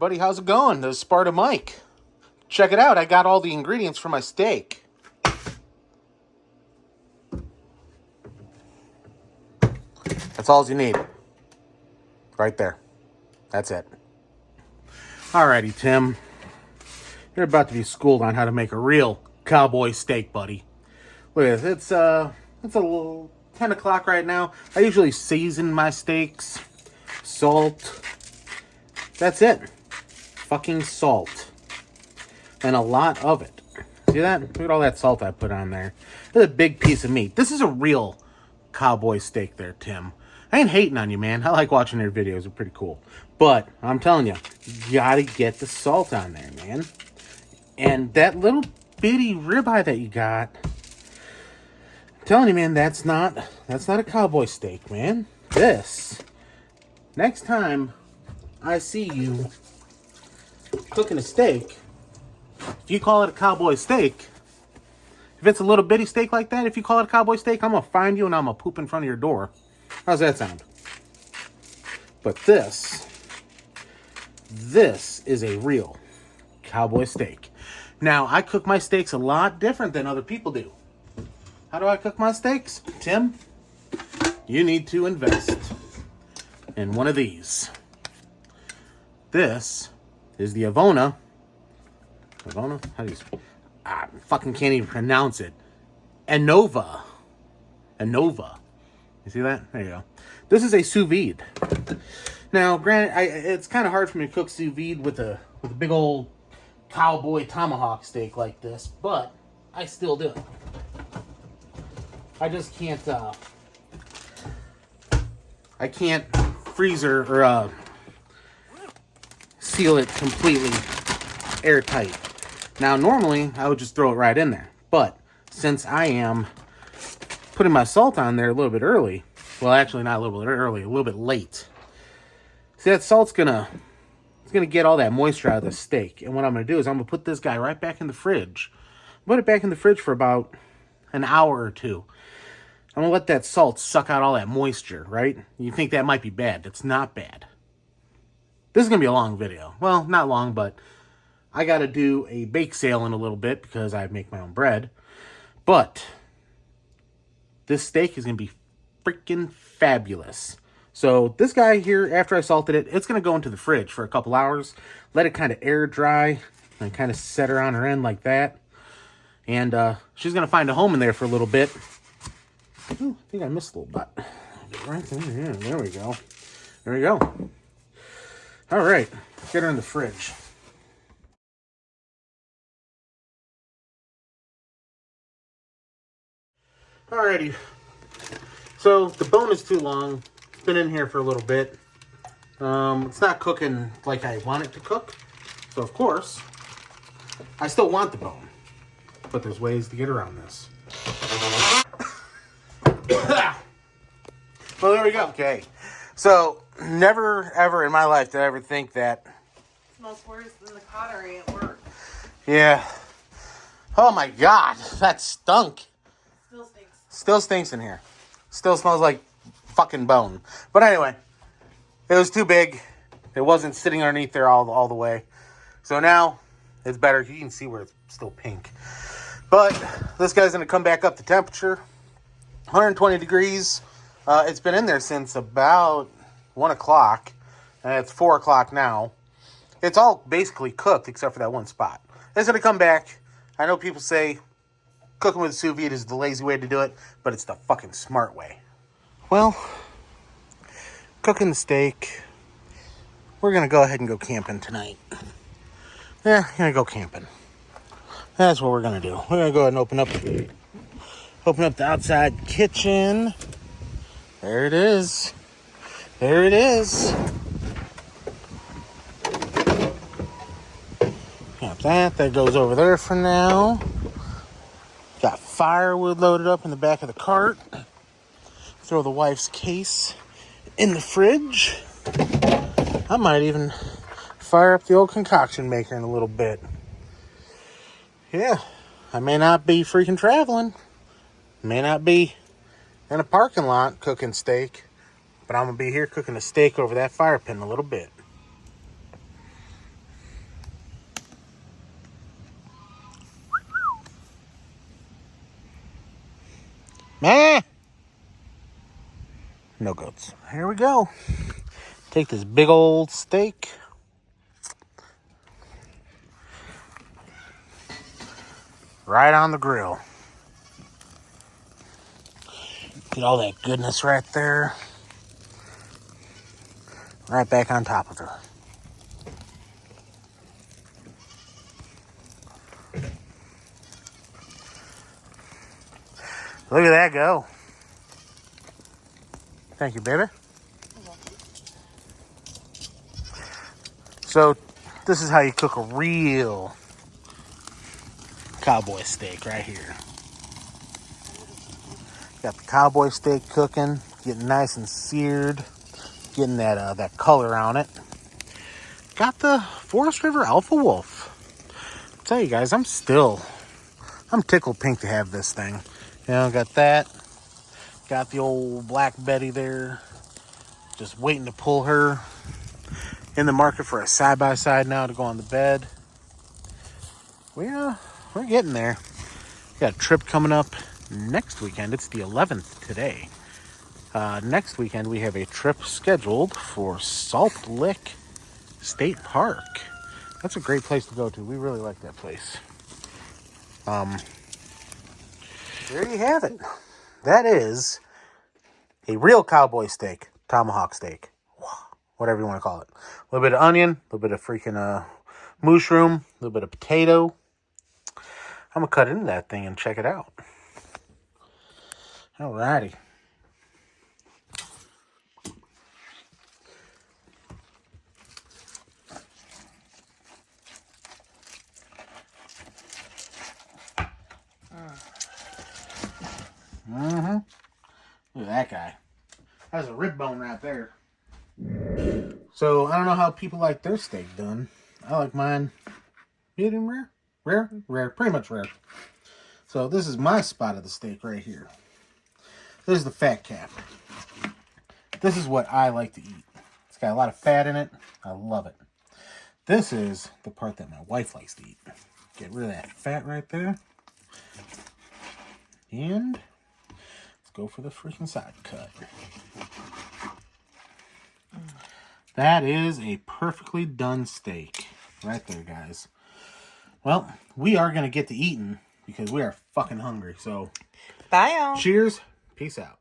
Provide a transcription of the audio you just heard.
everybody, how's it going? This is Sparta Mike. Check it out, I got all the ingredients for my steak. That's all you need. Right there. That's it. Alrighty, Tim. You're about to be schooled on how to make a real cowboy steak, buddy. Look at this. It's a little 10 o'clock right now. I usually season my steaks. Salt. That's it. Fucking salt. And a lot of it. See that? Look at all that salt I put on there. This is a big piece of meat. This is a real cowboy steak there, Tim. I ain't hating on you, man. I like watching your videos. They're pretty cool. But I'm telling you, you gotta get the salt on there, man. And that little bitty ribeye that you got, I'm telling you, man, that's not a cowboy steak, man. This, next time I see you cooking a steak, if you call it a cowboy steak, if it's a little bitty steak like that, if you call it a cowboy steak, I'm gonna find you and I'm gonna poop in front of your door. How's that sound? But this is a real cowboy steak. Now, I cook my steaks a lot different than other people do. How do I cook my steaks? Tim, you need to invest in one of these. This is the Avona. Avona? How do you... I fucking can't even pronounce it. Anova. Anova. You see that? There you go. This is a sous vide. Now, granted, it's kind of hard for me to cook sous vide with a big old cowboy tomahawk steak like this, but I still do it. I just can't, I can't freezer or seal it completely airtight. Now, normally, I would just throw it right in there, but since I am putting my salt on there a little bit early, well, actually not a little bit early, a little bit late. See, that salt's it's gonna get all that moisture out of the steak. And what I'm gonna do is I'm gonna put this guy right back in the fridge. Put it back in the fridge for about an hour or two. I'm gonna let that salt suck out all that moisture, right? You think that might be bad. It's not bad. This is gonna be a long video. Well, not long, but I gotta do a bake sale in a little bit because I make my own bread. But this steak is gonna be freaking fabulous. So this guy here, after I salted it, it's going to go into the fridge for a couple hours. Let it kind of air dry and kind of set her on her end like that. And she's going to find a home in there for a little bit. Ooh, I think I missed a little bit. Right there. Yeah, there we go. There we go. All right. Get her in the fridge. Alrighty. So the bone is too long. Been in here for a little bit. It's not cooking like I want it to cook. So of course, I still want the bone. But there's ways to get around this. Well, there we go. Okay. So, never ever in my life did I ever think that... It smells worse than the cottery at work. Yeah. Oh my God. That stunk. Still stinks. Still stinks in here. Still smells like fucking bone. But anyway, it was too big. It wasn't sitting underneath there all the way. So now it's better. You can see where it's still pink. But this guy's going to come back up to temperature. 120 degrees. It's been in there since about 1 o'clock. And it's 4 o'clock now. It's all basically cooked except for that one spot. It's going to come back. I know people say cooking with sous vide is the lazy way to do it, but it's the fucking smart way. Well, cooking the steak. We're going to go ahead and go camping tonight. Yeah, we're going to go camping. That's what we're going to do. We're going to go ahead and open up the outside kitchen. There it is. There it is. Got that. That goes over there for now. Got firewood loaded up in the back of the cart. Throw the wife's case in the fridge. I might even fire up the old concoction maker in a little bit. Yeah, I may not be freaking traveling. May not be in a parking lot cooking steak. But I'm going to be here cooking a steak over that fire pit in a little bit. Meh. No goats. Here we go. Take this big old steak. Right on the grill. Get all that goodness right there. Right back on top of her. Look at that go. Thank you, baby. So, this is how you cook a real cowboy steak right here. Got the cowboy steak cooking, getting nice and seared, getting that color on it. Got the Forest River Alpha Wolf. I'll tell you guys, I'm tickled pink to have this thing. You know, got that. Got the old Black Betty there. Just waiting to pull her. In the market for a side-by-side now to go on the bed. We're getting there. Got a trip coming up next weekend. It's the 11th today. Next weekend we have a trip scheduled for Salt Lick State Park. That's a great place to go to. We really like that place. There you have it. That is a real cowboy steak, tomahawk steak, whatever you want to call it. A little bit of onion, a little bit of freaking mushroom, a little bit of potato. I'm going to cut into that thing and check it out. Alrighty. Look at that guy. That's a rib bone right there. So, I don't know how people like their steak done. I like mine medium rare. Rare. Pretty much rare. So, this is my spot of the steak right here. This is the fat cap. This is what I like to eat. It's got a lot of fat in it. I love it. This is the part that my wife likes to eat. Get rid of that fat right there. And let's go for the freaking side cut. That is a perfectly done steak. Right there, guys. Well, we are going to get to eating because we are fucking hungry. So, Bye, y'all. Cheers. Peace out.